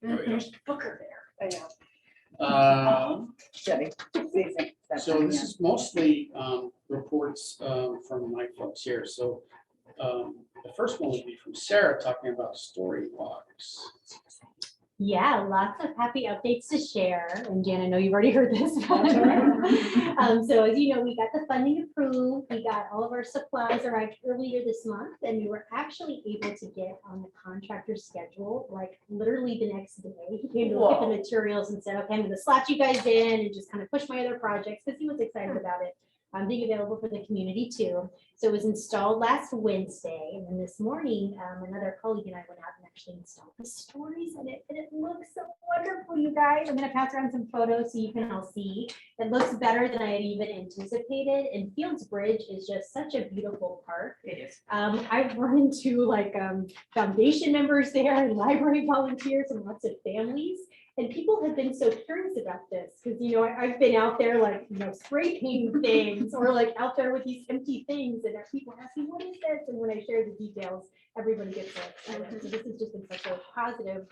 There we go. Booker there. I know. Chevy. So this is mostly reports from my folks here. So the first one would be from Sarah talking about story walks. Yeah, lots of happy updates to share. And Jan, I know you've already heard this. So as you know, we got the funding approved. We got all of our supplies arrived earlier this month, and we were actually able to get on the contractor schedule, like literally the next day. He came to look at the materials and said, okay, I'm gonna slot you guys in and just kind of push my other projects because he was excited about it. Being available for the community too. So it was installed last Wednesday, and then this morning, another colleague and I went out and actually installed the stories in it, and it looks so wonderful, you guys. I'm gonna pass around some photos so you can all see. It looks better than I had even anticipated, and Fields Bridge is just such a beautiful park. It is. I've run into like foundation members there and library volunteers and lots of families. And people have been so curious about this because, you know, I've been out there like, you know, spray painting things or like out there with these empty things and people asking, what is this? And when I share the details, everybody gets so excited. So this has just been such a positive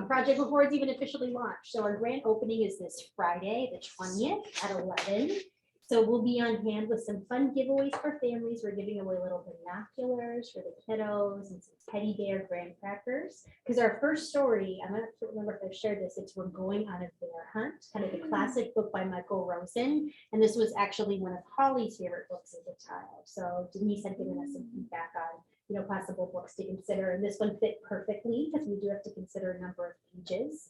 project before it's even officially launched. So our grand opening is this Friday, the 20th at 11. So we'll be on hand with some fun giveaways for families. We're giving away little binoculars for the kiddos and some teddy bear graham crackers. Because our first story, I don't remember if I've shared this, it's We're Going on a Bear Hunt, kind of the classic book by Michael Rosen. And this was actually one of Holly's favorite books as a child. So Denise had given us some feedback on, you know, possible books to consider. And this one fit perfectly because we do have to consider a number of pages.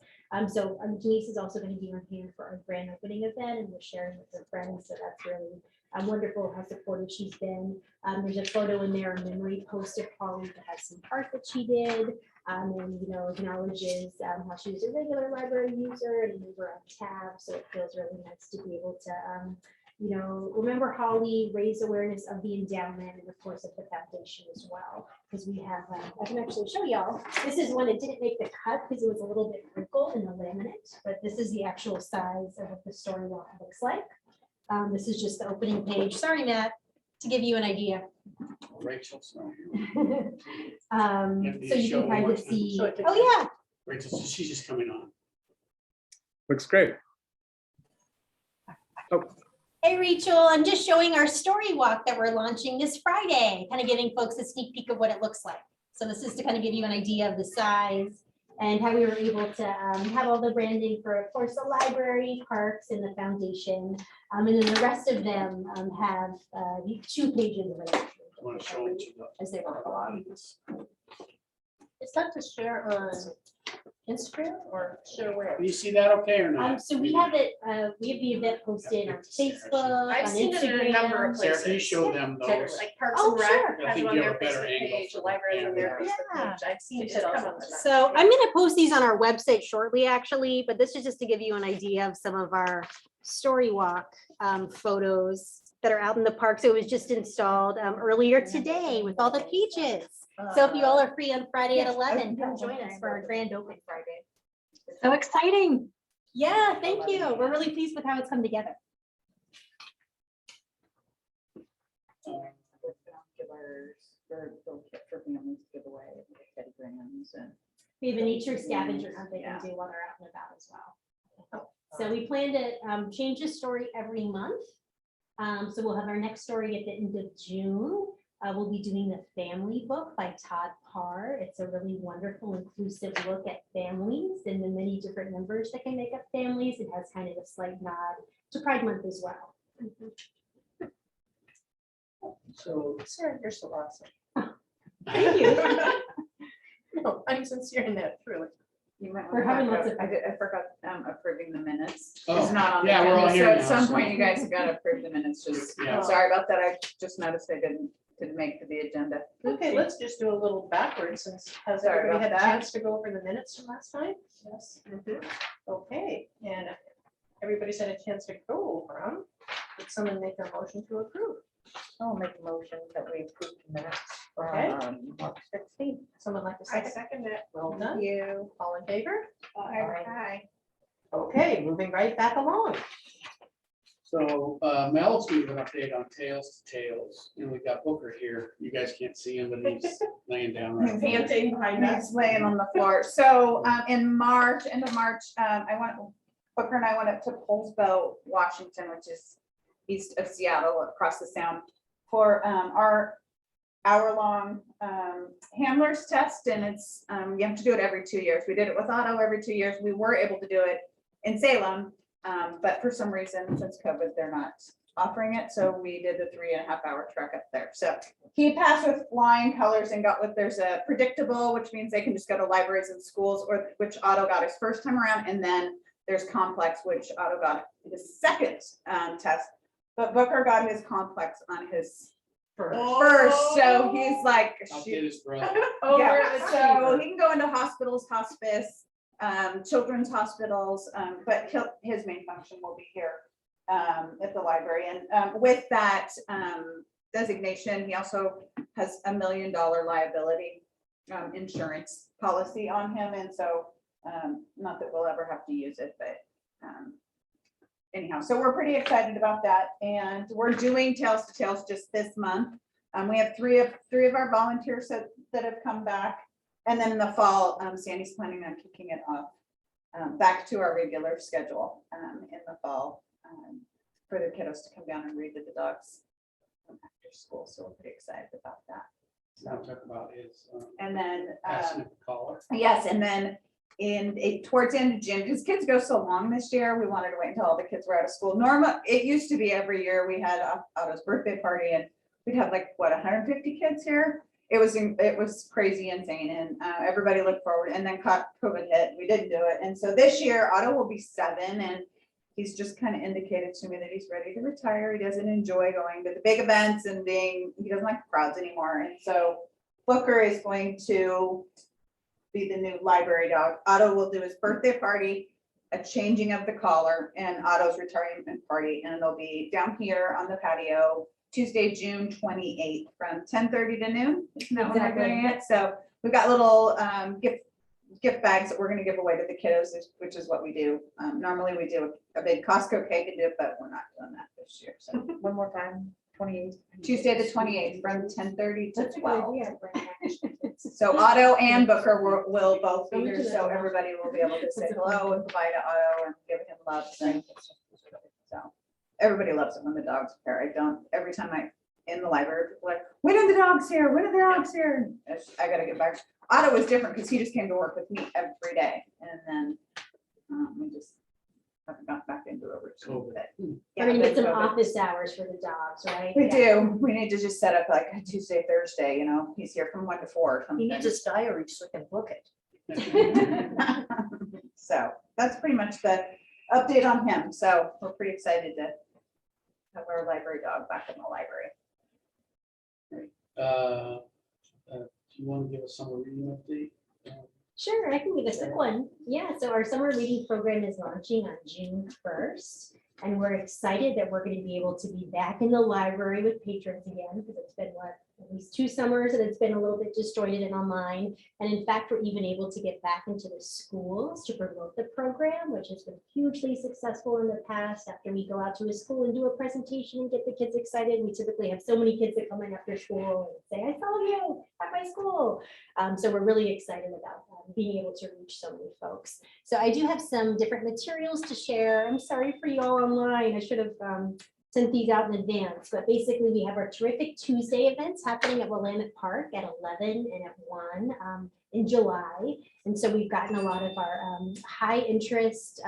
So Denise is also going to be on hand for our grand opening event, and we're sharing with her friends. So that's really wonderful how supportive she's been. There's a photo in there, a memory post of Holly that has some art that she did, and you know, acknowledges how she was a regular library user and we were on tab. So it feels really nice to be able to you know, remember Holly, raise awareness of the endowment and of course of the foundation as well. Because we have, I can actually show y'all. This is one that didn't make the cut because it was a little bit wrinkled in the laminate, but this is the actual size of what the story walk looks like. This is just the opening page. Sorry, Matt, to give you an idea. Rachel's not So you can kind of see, oh yeah. Rachel, so she's just coming on. Looks great. Hey, Rachel, I'm just showing our story walk that we're launching this Friday, kind of giving folks a sneak peek of what it looks like. So this is to kind of give you an idea of the size and how we were able to have all the branding for, of course, the library, parks, and the foundation. And then the rest of them have 2 pages of it. I want to show it to the As they walk along. Is that to share on Instagram or share where? Can you see that okay or not? So we have it, we have the event posted on Facebook, I've on seen it in a number of Instagram. Sarah, can you places. show them those? Like Parks Oh, and Rec sure. I has think it on you their have a better Facebook angle page, for the the library on their camera. Facebook Yeah. page. I've seen it Just come come on on the the So I'm gonna post these on our website shortly, actually, but this is just to give you an idea of some of our story walk photos that are out in the park. So it was just installed earlier today with all the peaches. So if you all are free on Friday at 11, come join us for our grand opening Friday. So exciting. Yeah, thank you. We're really pleased with how it's come together. For families to give away, teddy grahams and. We have a nature scavenger hunt they can do while they're out and about as well. So we plan to change the story every month. So we'll have our next story at the end of June. We'll be doing the family book by Todd Parr. It's a really wonderful, inclusive look at families and the many different members that can make up families. It has kind of a slight nod to Pride Month as well. So Sarah, you're so awesome. Thank you. No, I'm sincere in that, truly. You might We're want to having back lots up. of I forgot approving the minutes. Oh, It's not on the yeah, we're all agenda, here so at now, some so- point you guys have got to approve the minutes. Just Yeah. sorry about that. I just noticed I didn't make the agenda. Okay, let's just do a little backwards since has Sorry everybody had about a that. chance to go over the minutes from last time? Yes. Okay, and everybody's had a chance to go over them. Would someone make a motion to approve? I'll make a motion that we approve the minutes Okay. from March 16th. Someone like to second? Second that. Well done. You. All in favor? Aye. Okay, moving right back along. So Mel's giving an update on Tales to Tales, and we've got Booker here. You guys can't see him, but he's laying down right now. Panting behind us. He's laying on the floor. So in March, end of March, Booker and I went up to Poulsbo, Washington, which is east of Seattle, across the sound, for our hour-long handlers test. And it's, you have to do it every 2 years. We did it with Otto every 2 years. We were able to do it in Salem, but for some reason, since COVID, they're not offering it. So we did the 3.5-hour trek up there. So he passed with flying colors and got what there's a predictable, which means they can just go to libraries and schools, or which Otto got his first time around. And then there's complex, which Otto got his second test, but Booker got his complex on his first. So he's like, I'll shoot. get his brother. Yeah, so he can go into hospitals, hospice, children's hospitals, but his main function will be here at the library. And with that designation, he also has $1 million liability insurance policy on him. And so, not that we'll ever have to use it, but anyhow, so we're pretty excited about that. And we're doing Tales to Tales just this month. We have three of our volunteers that have come back. And then in the fall, Sandy's planning on kicking it off back to our regular schedule in the fall for the kiddos to come down and read to the dogs after school. So we're pretty excited about that. So I'll talk about his And then, passing of the collar. yes, and then towards the end of June, because kids go so long this year, we wanted to wait until all the kids were out of school. It used to be every year we had Otto's birthday party, and we'd have like, what, 150 kids here? It was crazy insane, and everybody looked forward, and then COVID hit, we didn't do it. And so this year Otto will be 7, and he's just kind of indicated to me that he's ready to retire. He doesn't enjoy going to the big events and he doesn't like crowds anymore. And so Booker is going to be the new library dog. Otto will do his birthday party, a changing of the collar, and Otto's retirement party, and it'll be down here on the patio Tuesday, June 28th from 10:30 to noon. Isn't that when we're doing it? So we've got little gift bags that we're going to give away to the kiddos, which is what we do. Normally we do a big Costco cake and do it, but we're not doing that this year. So One more time, 28th. Tuesday the 28th from 10:30 to That's a good 12. idea. So Otto and Booker will both be here, so everybody will be able to say hello and goodbye to Otto and give him love. So everybody loves it when the dogs are here. Every time I'm in the library, people are like, when are the dogs here? When are the dogs here? I gotta get back. Otto was different because he just came to work with me every day, and then we just haven't got back into a routine. But We're gonna get some COVID. office hours for the dogs, right? We do. We need to just set up like a Tuesday, Thursday, he's here from 1 to 4 or He something. needs his diary so he can book it. So that's pretty much the update on him. So we're pretty excited to have our library dog back in the library. Do you want to give us some reading update? Sure, I can give us a quick one. Yeah, so our summer reading program is launching on June 1st. And we're excited that we're going to be able to be back in the library with patrons again, because it's been at least 2 summers and it's been a little bit disjointed and online. And in fact, we're even able to get back into the schools to promote the program, which has been hugely successful in the past. After we go out to a school and do a presentation and get the kids excited, we typically have so many kids that come in after school and say, I saw you at my school. So we're really excited about being able to reach so many folks. So I do have some different materials to share. I'm sorry for you all online. I should have sent these out in advance, but basically we have our Terrific Tuesday events happening at Willamette Park at 11 and at 1 in July. And so we've gotten a lot of our high interest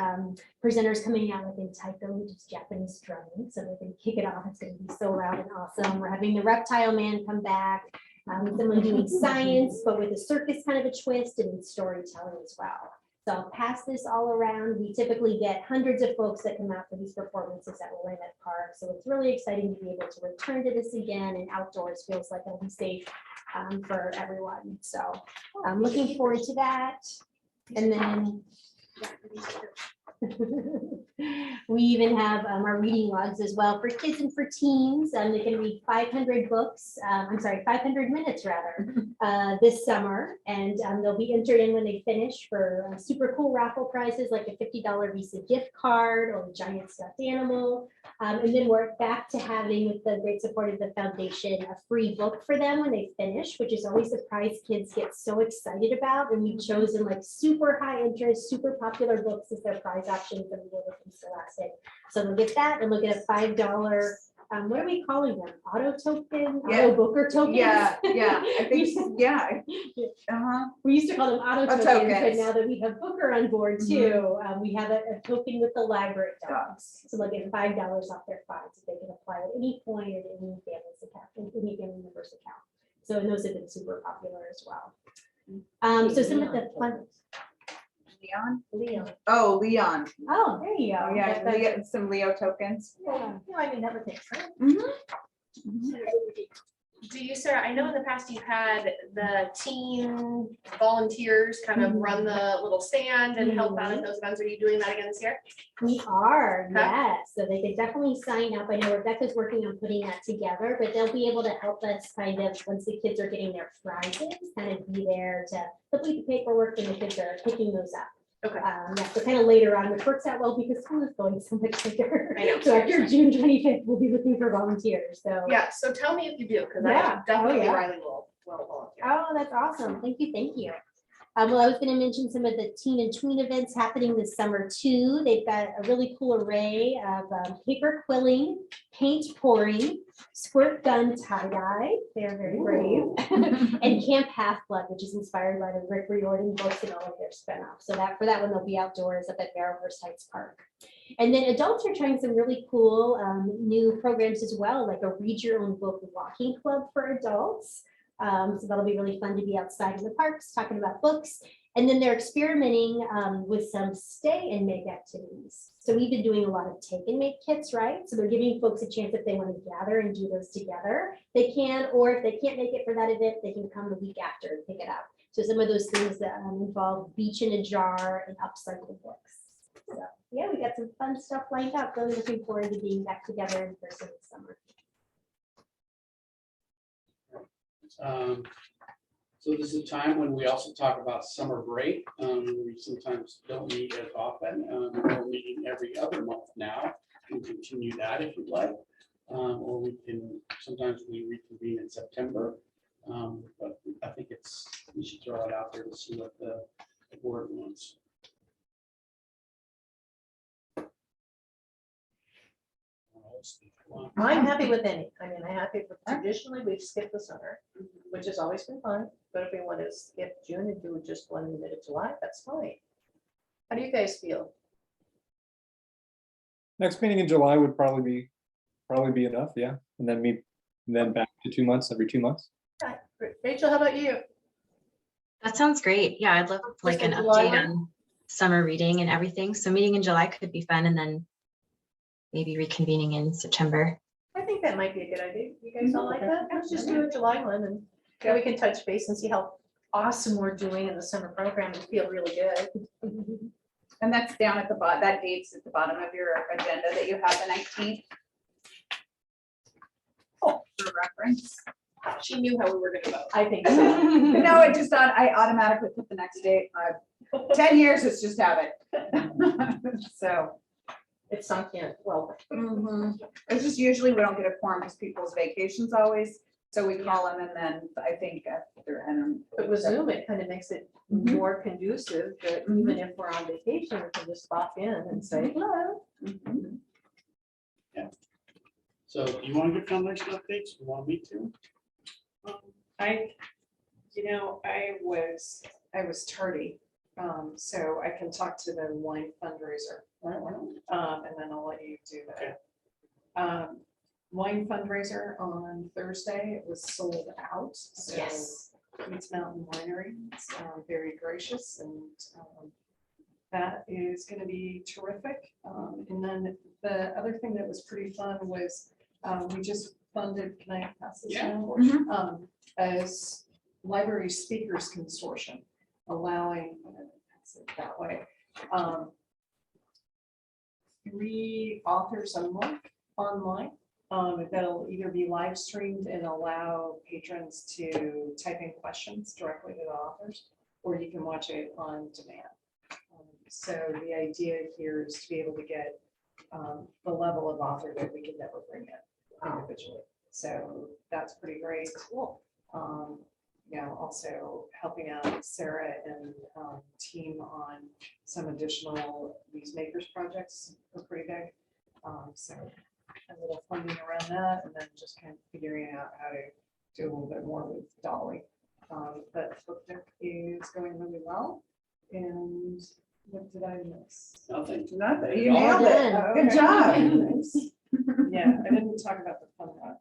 presenters coming out with Untitled, which is Japanese drumming. So we're going to kick it off. It's going to be so loud and awesome. We're having the Reptile Man come back. Someone doing science, but with a circus kind of a twist, and storytelling as well. So I'll pass this all around. We typically get hundreds of folks that come out for these performances at Willamette Park. So it's really exciting to be able to return to this again, and outdoors feels like it'll be safe for everyone. So I'm looking forward to that. And then We even have our reading logs as well for kids and for teens. They can read 500 books, 500 minutes rather, this summer. And they'll be entered in when they finish for super cool raffle prizes like a $50 Visa gift card or a giant stuffed animal. And then we're back to having, with the great support of the foundation, a free book for them when they finish, which is always a prize kids get so excited about. And we've chosen like super high interest, super popular books as their prize options that we were looking scholastic. So they'll get that and they'll get a $5, what are we calling them? Auto token, auto booker tokens? Yeah, I think, yeah. We used to call them auto tokens, but tokens. now that we have Booker on board too, we have a token with the library dogs. So they'll get $5 off their fines if they can apply at any point at any family's account, any family member's account. So and those have been super popular as well. So some of the fun. Leon. Oh, Leon. Oh, there you go. Oh, yeah, That's- Leo, some Leo tokens. Yeah, I mean, never think so. Do you, Sarah, I know in the past you've had the teen volunteers kind of run the little stand and help out at those events. Are you doing that again this year? We are, Okay. yes. So they could definitely sign up. I know Rebecca's working on putting that together, but they'll be able to help us kind of, once the kids are getting their prizes, kind of be there to complete the paperwork and the kids are picking those up. Okay. Yeah, so kind of later on, which works out well because school is going so much quicker. I know. So after June 25th, we'll be looking for volunteers, so. Yeah, so tell me if you do, because Yeah. I definitely yeah. Riley will volunteer. Oh, that's awesome. Thank you. Thank you. Well, I was going to mention some of the teen and tween events happening this summer too. They've got a really cool array of paper quilling, paint pouring, squirt gun tie-dye. They're very brave. And Camp Half-Blood, which is inspired by the Rick Riordan books and all of their spinoffs. So that for that one, they'll be outdoors up at Barrowhurst Heights Park. And then adults are trying some really cool new programs as well, like a read your own book walking club for adults. So that'll be really fun to be outside in the parks talking about books. And then they're experimenting with some stay and make activities. So we've been doing a lot of take and make kits, right? So they're giving folks a chance if they want to gather and do those together, they can, or if they can't make it for that event, they can come the week after and pick it up. So some of those things that involve beach in a jar and upcycled books. So yeah, we got some fun stuff lined up. Really looking forward to being back together in person this summer. So this is a time when we also talk about summer break. We sometimes don't meet as often. We're meeting every other month now. We can continue that if you'd like. Or we can, sometimes we reconvene in September. But I think we should throw it out there to see what the board wants. I'm happy with any. I mean, I'm happy with traditionally, we've skipped the summer, which has always been fun. But if we want to skip June and do just one in the middle of July, that's fine. How do you guys feel? Next meeting in July would probably be enough, yeah. And then meet, and then back to 2 months, every 2 months. Rachel, how about you? That sounds great. Yeah, I'd love like an in July update one? on summer reading and everything. So meeting in July could be fun and then maybe reconvening in September. I think that might be a good idea. You guys all like that? Let's just do a July one and then we can touch base and see how awesome we're doing in the summer program and feel really good. And that's down at the bottom, that date's at the bottom of your agenda that you have the 19th. Oh, for reference. She knew how we were gonna vote. I think so. No, it just, I automatically put the next date. 10 years, it's just habit. So. It's sunk in. Well, It's just usually we don't get a quorum because people's vacations always, so we call them and then I think after, and. but with Zoom, it kind of makes it more conducive that even if we're on vacation, we can just pop in and say hello. So do you want to give fundraising updates? You want me to? I was tardy, so I can talk to the wine fundraiser, All right, why don't we? and then I'll let you do that. Wine fundraiser on Thursday, it was sold out, so Yes. Keats Mountain Winery, is, very gracious, and that is gonna be terrific. And then the other thing that was pretty fun was, we just funded, can I pass this Yeah, of down? course. As Library Speakers Consortium, allowing, I'm gonna pass it that way, 3 authors a month online. That'll either be live streamed and allow patrons to type in questions directly to the authors, or you can watch it on demand. So the idea here is to be able to get the level of author that we could never bring in individually. So that's pretty great. Cool. Also helping out Sarah and team on some additional These Makers projects are pretty big. So a little funding around that, and then just kind of figuring out how to do a little bit more with Dolly. But book deck is going really well. And what did I miss? Nothing. Nothing, you All nailed it. done. Good job. Yeah, I didn't talk about the fun run.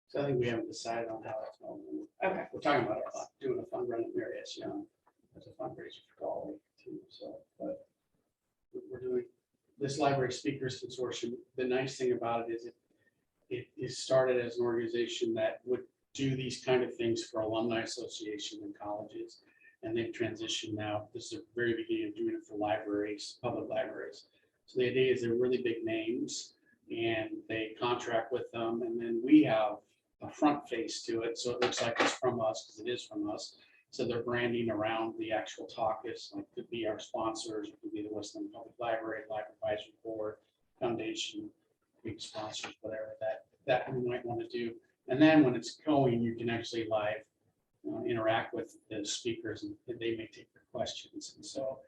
So I think we haven't decided on how that's going. Okay. We're talking about doing a fun run at Mary S. Young as a fundraiser for Dolly too, so, but we're doing this library speakers consortium. The nice thing about it is it is started as an organization that would do these kind of things for alumni association and colleges. And they've transitioned now. This is the very beginning of doing it for libraries, public libraries. So the idea is they're really big names and they contract with them. And then we have a front face to it. So it looks like it's from us because it is from us. So they're branding around the actual talk is like could be our sponsors, it could be the West Linn Public Library, Library Advisory Board, Foundation, big sponsors, whatever that we might want to do. And then when it's going, you can actually live interact with the speakers and they may take your questions. And so,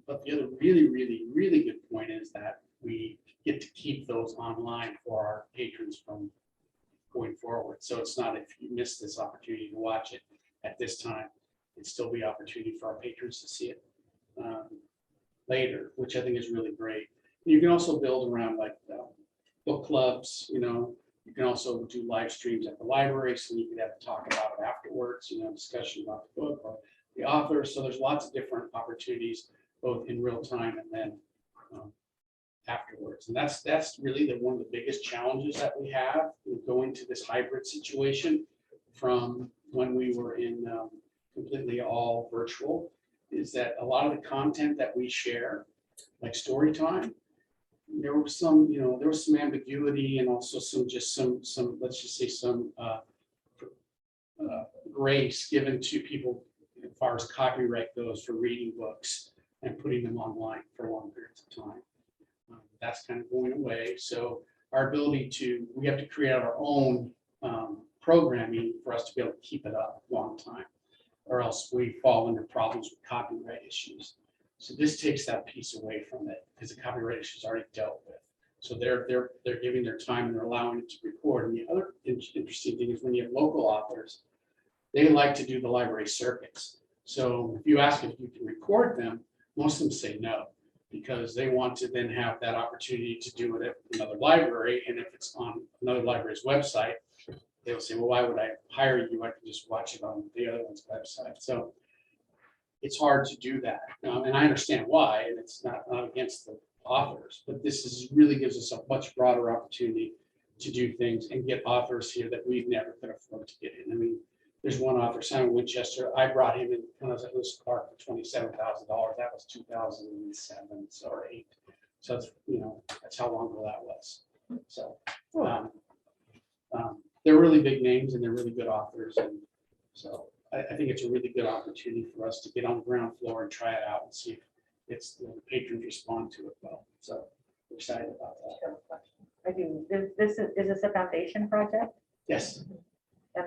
but the other really good point is that we get to keep those online for our patrons from going forward. So it's not if you miss this opportunity to watch it at this time, it'd still be opportunity for our patrons to see it later, which I think is really great. You can also build around like book clubs, you can also do live streams at the library, so you could have to talk about it afterwards, discussion about the book or the author. So there's lots of different opportunities, both in real time and then afterwards. And that's really one of the biggest challenges that we have going to this hybrid situation from when we were in completely all virtual, is that a lot of the content that we share, like story time, there was some, there was some ambiguity and also some let's just say some grace given to people as far as copyright goes for reading books and putting them online for long periods of time. That's kind of going away. So our ability we have to create our own programming for us to be able to keep it up a long time, or else we fall into problems with copyright issues. So this takes that piece away from it because the copyright issue is already dealt with. So they're giving their time and they're allowing it to record. And the other interesting thing is when you have local authors, they like to do the library circuits. So if you ask if you can record them, most of them say no, because they want to then have that opportunity to do it at another library. And if it's on another library's website, they'll say, well, why would I hire you? I can just watch it on the other one's website. So it's hard to do that. And I understand why, and it's not against the authors, but this really gives us a much broader opportunity to do things and get authors here that we've never could afford to get in. I mean, there's one author, Simon Winchester. I brought him in when I was at Lewis Clark for $27,000. That was 2007 or 8. So that's, that's how long ago that was. So they're really big names and they're really good authors. And so I think it's a really good opportunity for us to get on the ground floor and try it out and see if the patrons respond to it well. So we're excited about that. I do. Is this a foundation project? Yes, And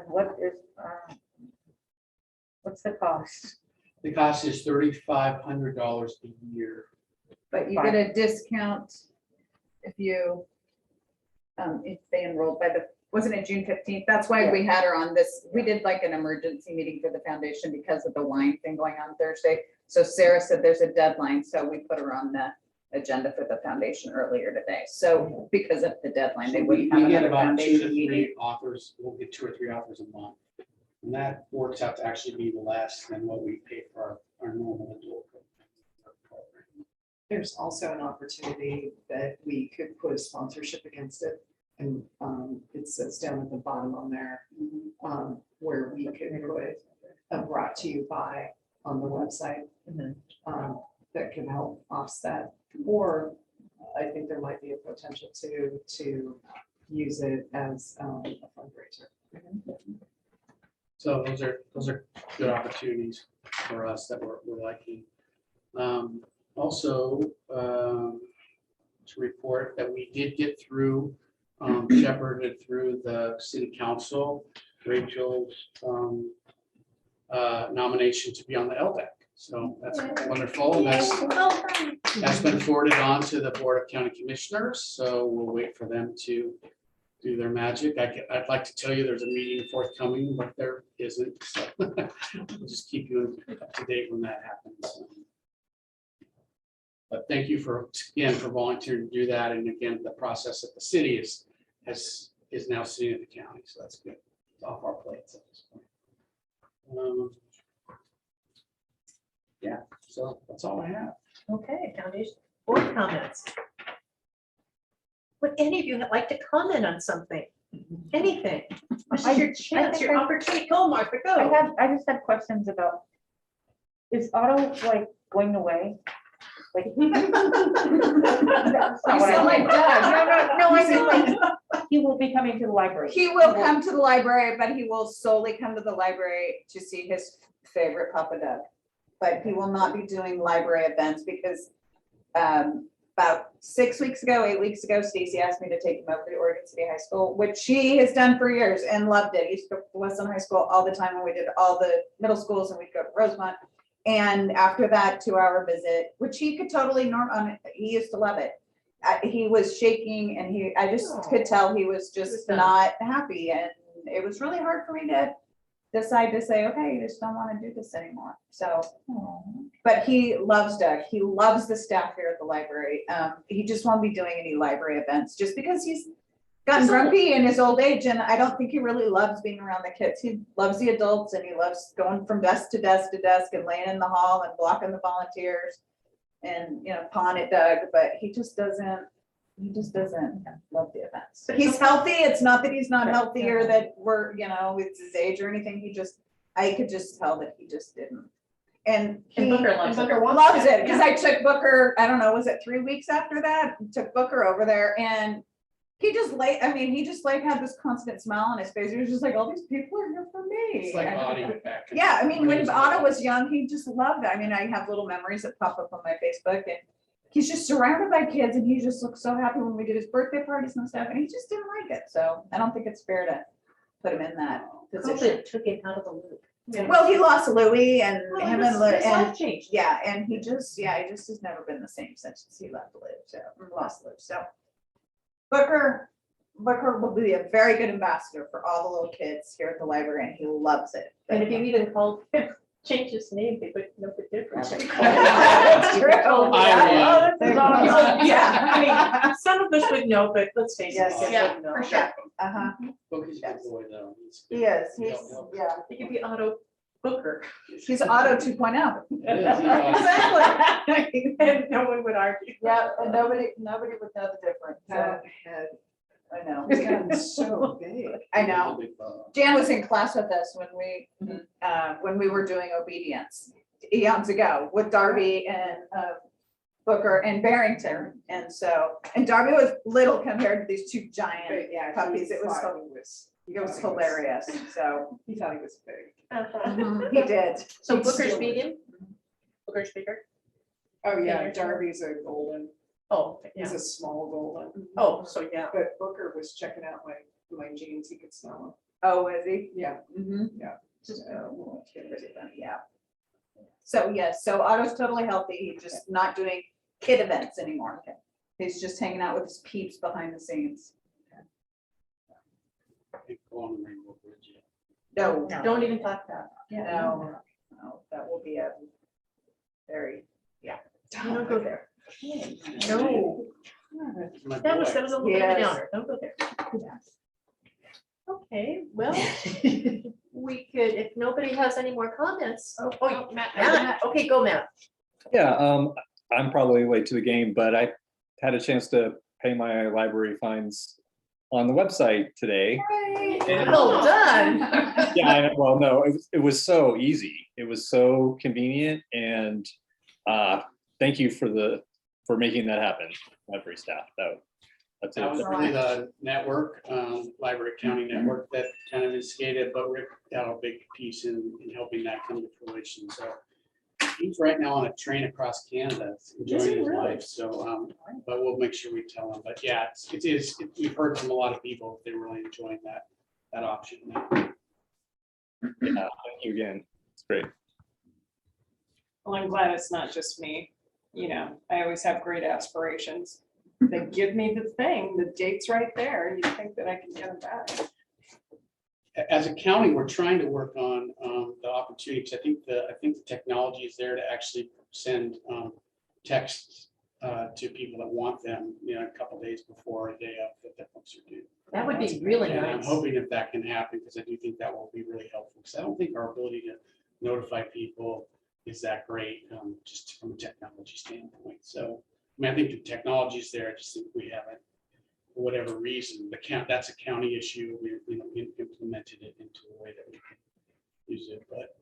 what's the cost? the cost is $3,500 a year. But you get a discount if they enrolled by wasn't it June 15th? That's why we had her on this. We did like an emergency meeting for the foundation because of the wine thing going on Thursday. So Sarah said there's a deadline, so we put her on the agenda for the foundation earlier today. So because of the deadline, they So wouldn't we have get another about 2 foundation to meeting. 3 authors. We'll get 2 or 3 authors a month. And that works out to actually be less than what we pay for our normal adult program. There's also an opportunity that we could put a sponsorship against it. And it says down at the bottom on there where we could put a brought to you by on the website that can help offset. Or I think there might be a potential to use it as a fundraiser. So those are good opportunities for us that we're liking. Also, to report that we did get through, shepherded through the city council, Rachel's nomination to be on the LDAC. So that's wonderful. And that's been forwarded on to the Board of County Commissioners. So we'll wait for them to do their magic. I'd like to tell you there's a meeting forthcoming, but there isn't. So we'll just keep you up to date when that happens. But thank you for volunteering to do that. And again, the process that the city is now seeing at the county. So that's good. It's off our plates at this point. Yeah, so that's all I have. Okay, foundation board comments. Would any of you like to comment on something? Anything? This is your chance, your opportunity. Go, Martha, go. I just had questions about, is auto like going away? Like. You sound like Doug. No, I mean like, he will be coming to the library. He will come to the library, but he will solely come to the library to see his favorite Papa Doug. But he will not be doing library events because about 8 weeks ago, Stacy asked me to take him over to Oregon City High School, which she has done for years and loved it. He used to go to Westland High School all the time when we did all the middle schools, and we'd go to Rosemont. And after that 2-hour visit, which he could totally he used to love it. He was shaking, and I just could tell he was just not happy, and it was really hard for me to decide to say, okay, you just don't want to do this anymore. So, but he loves Doug. He loves the staff here at the library. He just won't be doing any library events just because he's gotten grumpy in his old age, and I don't think he really loves being around the kids. He loves the adults, and he loves going from desk to desk to desk and laying in the hall and blocking the volunteers and, pawing at Doug, but he just doesn't love the events. He's healthy. It's not that he's not healthy or that it's his age or anything. I could just tell that he just didn't. And Booker loves it. Loves it because I took Booker, I don't know, was it 3 weeks after that? Took Booker over there, and he just had this constant smile on his face. He was just like, all these people are here for me. It's like Audie back. Yeah, I mean, when he when was Otto little. was young, he just loved it. I mean, I have little memories that pop up on my Facebook, and he's just surrounded by kids, and he just looked so happy when we did his birthday parties and stuff, and he just didn't like it. So I don't think it's fair to put him in that position. Took it out of the loop. Well, he lost Louis, and him and Louis, His life changed. yeah, and he just has never been the same since he lost Liv. So Booker will be a very good ambassador for all the little kids here at the library, and he loves it. And if you even called him, change his name, they would know the difference. That's true. I Oh, yeah, I mean, some of us would know, but let's face it. Yes. kids Yeah, wouldn't know. for sure. Uh-huh. Bookie's a good boy though. He is. Yeah. It could be Otto Booker. He's Otto 2.0. Exactly. And no one would argue. Yeah, and nobody would know the difference. So, That head I know. has gotten so big. I know. Jan was in class with us when we were doing obedience eons ago with Darby and Booker and Barrington. And Darby was little compared to these two giant But yeah, puppies. It was hilarious. So He thought he was big. he did. So He's Booker's still- medium? Booker's bigger? Oh, yeah, Yeah. Darby's a golden, Oh, he's yeah. a small golden. Oh, so yeah. But Booker was checking out my jeans, he could smell Oh, is he? them. Yeah. Mhm. Yeah. So, get rid of them, yeah. So, yes, so Otto's totally healthy. He's just not doing kid events anymore. He's just hanging out with his peeps behind the scenes. No, Don't even talk about no, that will be a very, it. Don't go there. no. That was a little bit of a Yes. downer. Don't go there. Okay, well, we could, if nobody has any more comments. Oh, Matt, okay, go Matt. Yeah, I'm probably late to the game, but I had a chance to pay my library fines on the website today. Well done. Yeah, well, no, it was so easy. It was so convenient, and thank you for the for making that happen, library staff. That's That was it. really the network, Library County Network that kind of instigated, but Rick got a big piece in helping that come to fruition. So he's right now on a train across Canada, enjoying his life. So, but we'll make sure we tell him. But yeah, we've heard from a lot of people, they're really enjoying that option. Yeah, thank you again. It's great. Well, I'm glad it's not just me. You know, I always have great aspirations. They give me the thing, the date's right there. You think that I can get them back. As a county, we're trying to work on the opportunities. I think the technology is there to actually send texts to people that want them, a couple days before a day of that the books are due. That would be really And I'm nice. hoping if that can happen, because I do think that will be really helpful, because I don't think our ability to notify people is that great, just from a technology standpoint. So, I mean, I think the technology is there, I just think we haven't, for whatever reason, that's a county issue, we implemented it into a way that we can use it, but,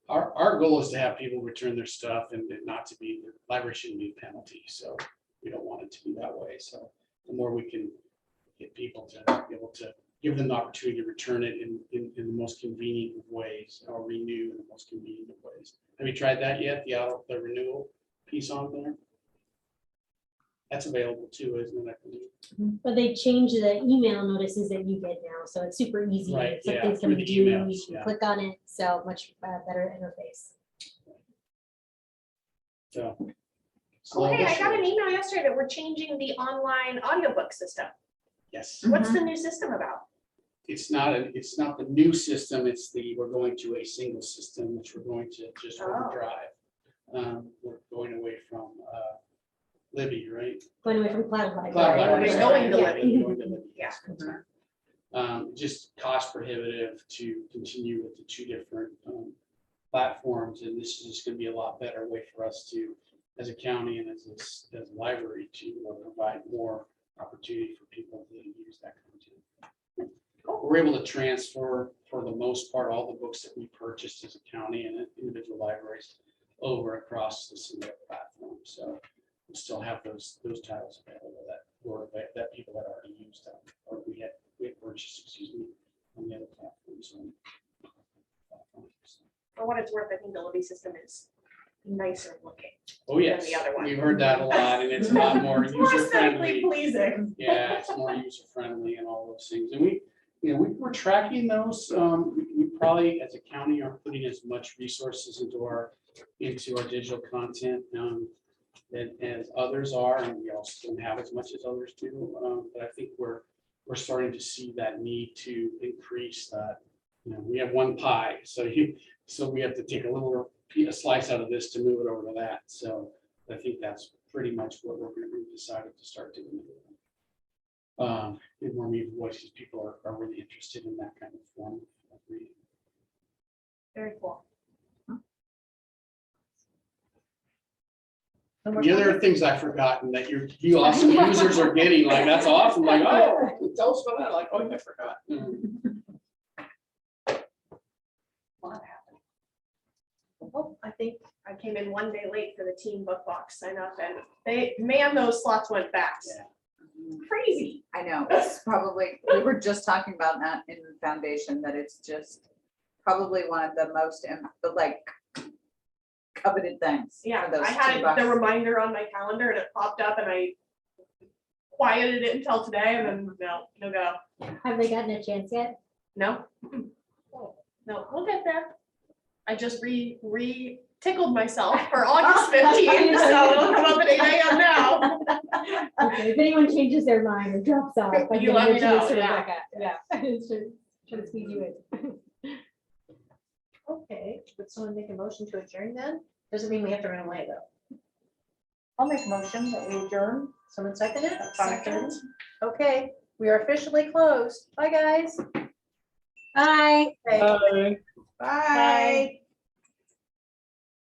our goal is to have people return their stuff and it not to be, the library shouldn't be a penalty, so we don't want it to be that way, so the more we can get people to be able to give them the opportunity to return it in the most convenient of ways, or renew in the most convenient of ways. Have you tried that yet, the renewal piece on there? That's available too, isn't it? I believe? But they changed the email notices that you get now, so it's super easy. Right, If yeah, something's through coming the due, emails, you can yeah. click on it, so much better interface. So. Oh, hey, I got slow an but sure. email yesterday that we're changing the online audiobook system. Yes, What's the new system about? it's not the new system, we're going to a single system, which we're going to just Oh. overdrive. We're going away from Libby, right? Going away from cloud library. Cloud Right, library, we're sorry, going to yeah, Libby. we're going to Libby, Yeah. that's correct. Just cost prohibitive to continue with the two different platforms, and this is just gonna be a lot better way for us to, as a county and as a library, to provide more opportunity for people to use that content. We're able to transfer, for the most part, all the books that we purchased as a county and individual libraries over across the single platform, so we still have those titles available that people had already used them, or we had purchased, on the other platforms. For what it's worth, I think the Libby system is nicer looking. Oh, yes, the other one. we've heard that a lot, and it's a lot more It's more user aesthetically friendly. pleasing. Yeah, it's more user friendly and all those things, and we're tracking those. We probably, as a county, aren't putting as much resources into our digital content as others are, and we also don't have as much as others do. But I think we're starting to see that need to increase that. We have one pie, so we have to take a slice out of this to move it over to that. So I think that's pretty much what we've decided to start doing. In more media voices, people are really interested in that kind of form of reading. Very cool. The other things I've forgotten that you also users are getting, like, that's awesome, like, oh, tell us about that, like, oh, I forgot. Well, I think I came in one day late for the teen book box sign up, and those slots went fast. Yeah. Crazy. I know, it's probably, we were just talking about that in the foundation, that it's just probably one of the most, coveted things. Yeah, for those I had $2. the reminder on my calendar and it popped up and I quieted it until today and then no go. Have they gotten a chance yet? No. No, we'll get there. I just tickled myself for August 15th, so it'll come up at 8 AM now. Okay, if anyone changes their mind or drops off, I You can let me mention this know, to yeah. Rebecca. Yeah. Try to squeeze you in. Okay, would someone make a motion to adjourn then? Doesn't mean we have to run away though. I'll make a motion that we adjourn. Someone second it? Second. Okay, we are officially closed. Bye, guys. Bye. Okay, Bye. Bye.